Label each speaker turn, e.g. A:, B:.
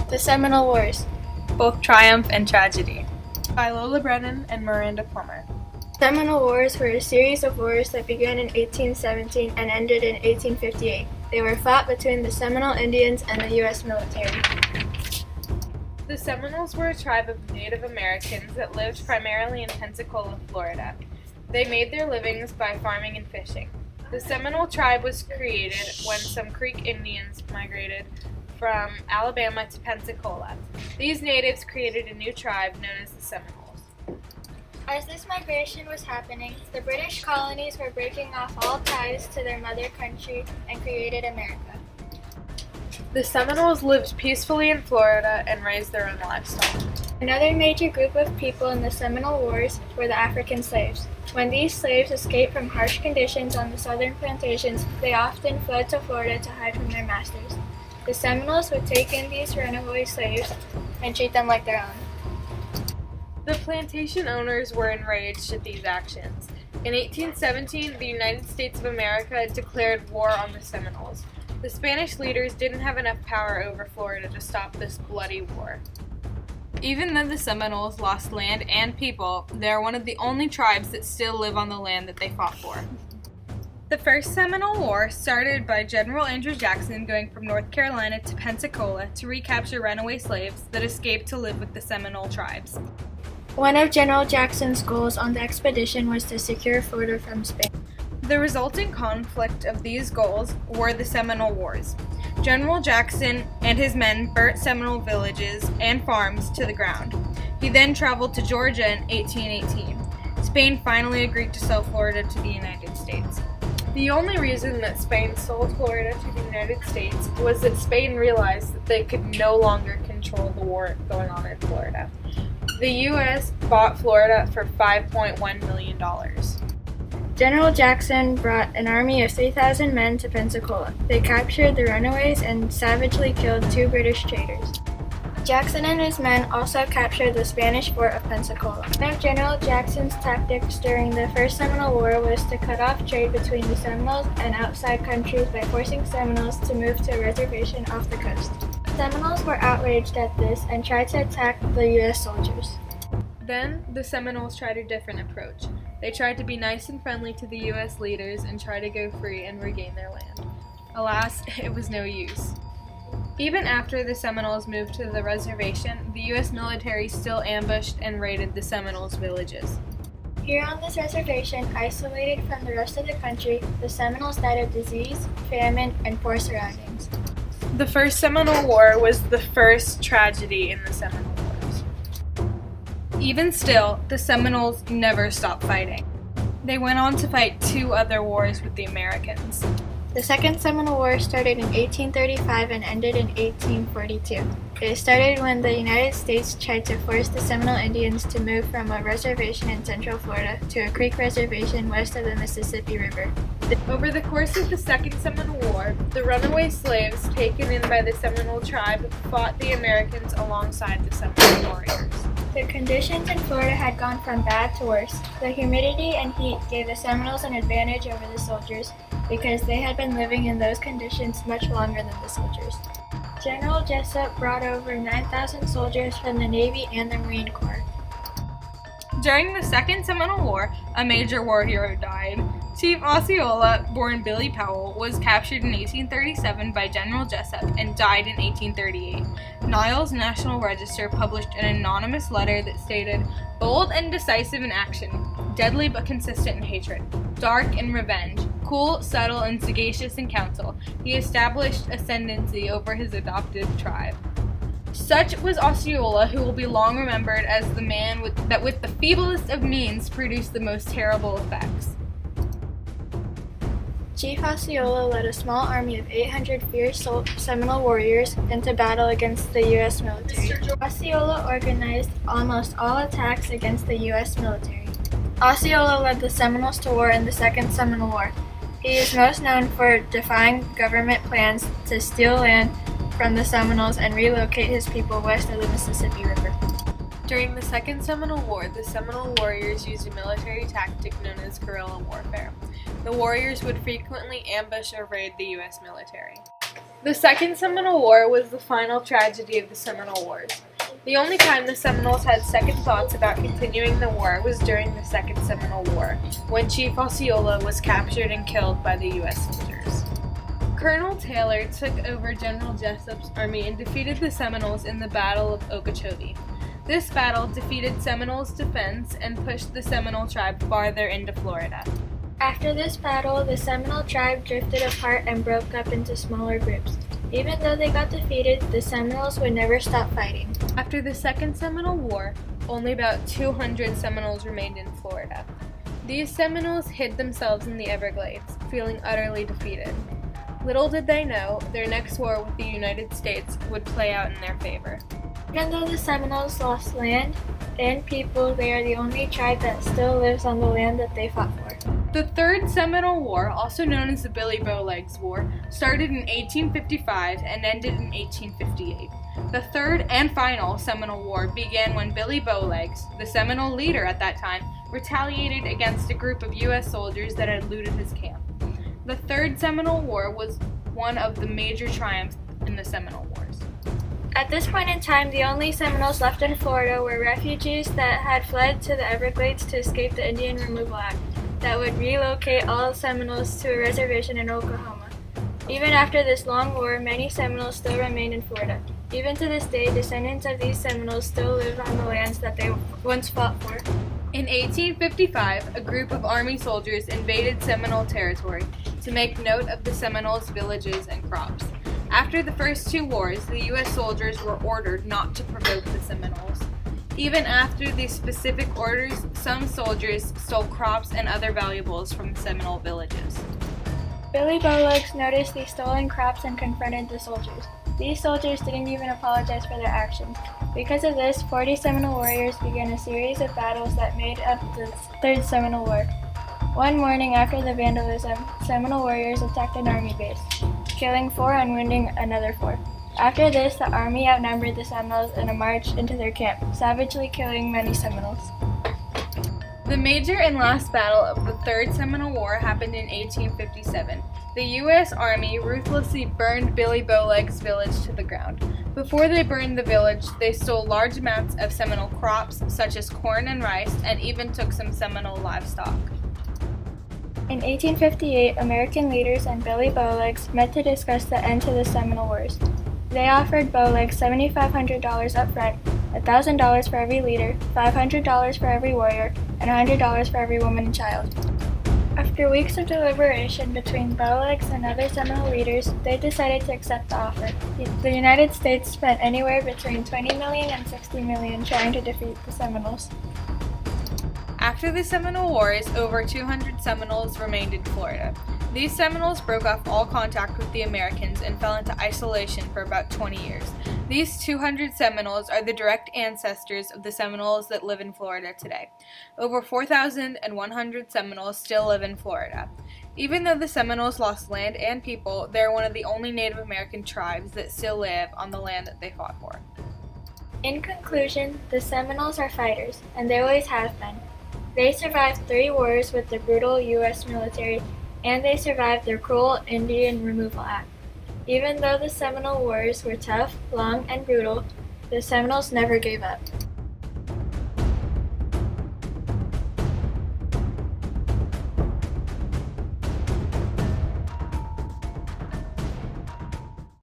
A: The Seminole Wars.
B: Both Triumph and Tragedy, by Lola Brennan and Miranda Plummer.
A: Seminole Wars were a series of wars that began in 1817 and ended in 1858. They were fought between the Seminole Indians and the U.S. military.
B: The Seminoles were a tribe of Native Americans that lived primarily in Pensacola, Florida. They made their livings by farming and fishing. The Seminole tribe was created when some Creek Indians migrated from Alabama to Pensacola. These natives created a new tribe known as the Seminoles.
A: As this migration was happening, the British colonies were breaking off all ties to their mother country and created America.
B: The Seminoles lived peacefully in Florida and raised their own livestock.
A: Another major group of people in the Seminole Wars were the African slaves. When these slaves escaped from harsh conditions on the southern plantations, they often fled to Florida to hide from their masters. The Seminoles would take in these runaway slaves and treat them like their own.
B: The plantation owners were enraged at these actions. In 1817, the United States of America declared war on the Seminoles. The Spanish leaders didn't have enough power over Florida to stop this bloody war. Even though the Seminoles lost land and people, they are one of the only tribes that still live on the land that they fought for. The First Seminole War started by General Andrew Jackson going from North Carolina to Pensacola to recapture runaway slaves that escaped to live with the Seminole tribes.
A: One of General Jackson's goals on the expedition was to secure Florida from Spain.
B: The resulting conflict of these goals were the Seminole Wars. General Jackson and his men burnt Seminole villages and farms to the ground. He then traveled to Georgia in 1818. Spain finally agreed to sell Florida to the United States. The only reason that Spain sold Florida to the United States was that Spain realized that they could no longer control the war going on in Florida. The U.S. bought Florida for $5.1 million.
A: General Jackson brought an army of 3,000 men to Pensacola. They captured the runaways and savagely killed 2 British traders. Jackson and his men also captured the Spanish fort of Pensacola. One of General Jackson's tactics during the First Seminole War was to cut off trade between the Seminoles and outside countries by forcing Seminoles to move to a reservation off the coast. Seminoles were outraged at this and tried to attack the U.S. soldiers.
B: Then, the Seminoles tried a different approach. They tried to be nice and friendly to the U.S. leaders and try to go free and regain their land. Alas, it was no use. Even after the Seminoles moved to the reservation, the U.S. military still ambushed and raided the Seminoles' villages.
A: Here on this reservation, isolated from the rest of the country, the Seminoles died of disease, famine, and poor surroundings.
B: The First Seminole War was the first tragedy in the Seminole Wars. Even still, the Seminoles never stopped fighting. They went on to fight 2 other wars with the Americans.
A: The Second Seminole War started in 1835 and ended in 1842. It started when the United States tried to force the Seminole Indians to move from a reservation in central Florida to a creek reservation west of the Mississippi River.
B: Over the course of the Second Seminole War, the runaway slaves taken in by the Seminole tribe fought the Americans alongside the Seminole warriors.
A: The conditions in Florida had gone from bad to worse. The humidity and heat gave the Seminoles an advantage over the soldiers because they had been living in those conditions much longer than the soldiers. General Jessup brought over 9,000 soldiers from the Navy and the Marine Corps.
B: During the Second Seminole War, a major war hero died. Chief Osceola, born Billy Powell, was captured in 1837 by General Jessup and died in 1838. Niles' National Register published an anonymous letter that stated, "Bold and decisive in action, deadly but consistent in hatred, dark in revenge, cool, subtle, and sagacious in counsel, he established ascendancy over his adopted tribe." Such was Osceola, who will be long remembered as the man that with the feeblest of means produced the most terrible effects.
A: Chief Osceola led a small army of 800 fierce Seminole warriors into battle against the U.S. military. Osceola organized almost all attacks against the U.S. military. Osceola led the Seminoles to war in the Second Seminole War. He is most known for defying government plans to steal land from the Seminoles and relocate his people west of the Mississippi River.
B: During the Second Seminole War, the Seminole warriors used a military tactic known as guerrilla warfare. The warriors would frequently ambush or raid the U.S. military. The Second Seminole War was the final tragedy of the Seminole Wars. The only time the Seminoles had second thoughts about continuing the war was during the Second Seminole War, when Chief Osceola was captured and killed by the U.S. soldiers. Colonel Taylor took over General Jessup's army and defeated the Seminoles in the Battle of Okeechobee. This battle defeated Seminoles' defense and pushed the Seminole tribe farther into Florida.
A: After this battle, the Seminole tribe drifted apart and broke up into smaller groups. Even though they got defeated, the Seminoles would never stop fighting.
B: After the Second Seminole War, only about 200 Seminoles remained in Florida. These Seminoles hid themselves in the Everglades, feeling utterly defeated. Little did they know, their next war with the United States would play out in their favor.
A: Even though the Seminoles lost land and people, they are the only tribe that still lives on the land that they fought for.
B: The Third Seminole War, also known as the Billy Bowlegs War, started in 1855 and ended in 1858. The third and final Seminole War began when Billy Bowlegs, the Seminole leader at that time, retaliated against a group of U.S. soldiers that had looted his camp. The Third Seminole War was one of the major triumphs in the Seminole Wars.
A: At this point in time, the only Seminoles left in Florida were refugees that had fled to the Everglades to escape the Indian Removal Act that would relocate all Seminoles to a reservation in Oklahoma. Even after this long war, many Seminoles still remained in Florida. Even to this day, descendants of these Seminoles still live on the lands that they once fought for.
B: In 1855, a group of Army soldiers invaded Seminole territory to make note of the Seminoles' villages and crops. After the first two wars, the U.S. soldiers were ordered not to provoke the Seminoles. Even after these specific orders, some soldiers stole crops and other valuables from Seminole villages.
A: Billy Bowlegs noticed these stolen crops and confronted the soldiers. These soldiers didn't even apologize for their actions. Because of this, 40 Seminole warriors began a series of battles that made up the Third Seminole War. One morning after the vandalism, Seminole warriors attacked an army base, killing 4 and wounding another 4. After this, the army outnumbered the Seminoles in a march into their camp, savagely killing many Seminoles.
B: The major and last battle of the Third Seminole War happened in 1857. The U.S. Army ruthlessly burned Billy Bowlegs' village to the ground. Before they burned the village, they stole large amounts of Seminole crops, such as corn and rice, and even took some Seminole livestock.
A: In 1858, American leaders and Billy Bowlegs met to discuss the end to the Seminole Wars. They offered Bowlegs $7,500 up front, $1,000 for every leader, $500 for every warrior, and $100 for every woman and child. After weeks of deliberation between Bowlegs and other Seminole leaders, they decided to accept the offer. The United States spent anywhere between $20 million and $60 million trying to defeat the Seminoles.
B: After the Seminole Wars, over 200 Seminoles remained in Florida. These Seminoles broke off all contact with the Americans and fell into isolation for about 20 years. These 200 Seminoles are the direct ancestors of the Seminoles that live in Florida today. Over 4,100 Seminoles still live in Florida. Even though the Seminoles lost land and people, they're one of the only Native American tribes that still live on the land that they fought for.
A: In conclusion, the Seminoles are fighters, and they always have been. They survived 3 wars with the brutal U.S. military, and they survived the cruel Indian Removal Act. Even though the Seminole Wars were tough, long, and brutal, the Seminoles never gave up.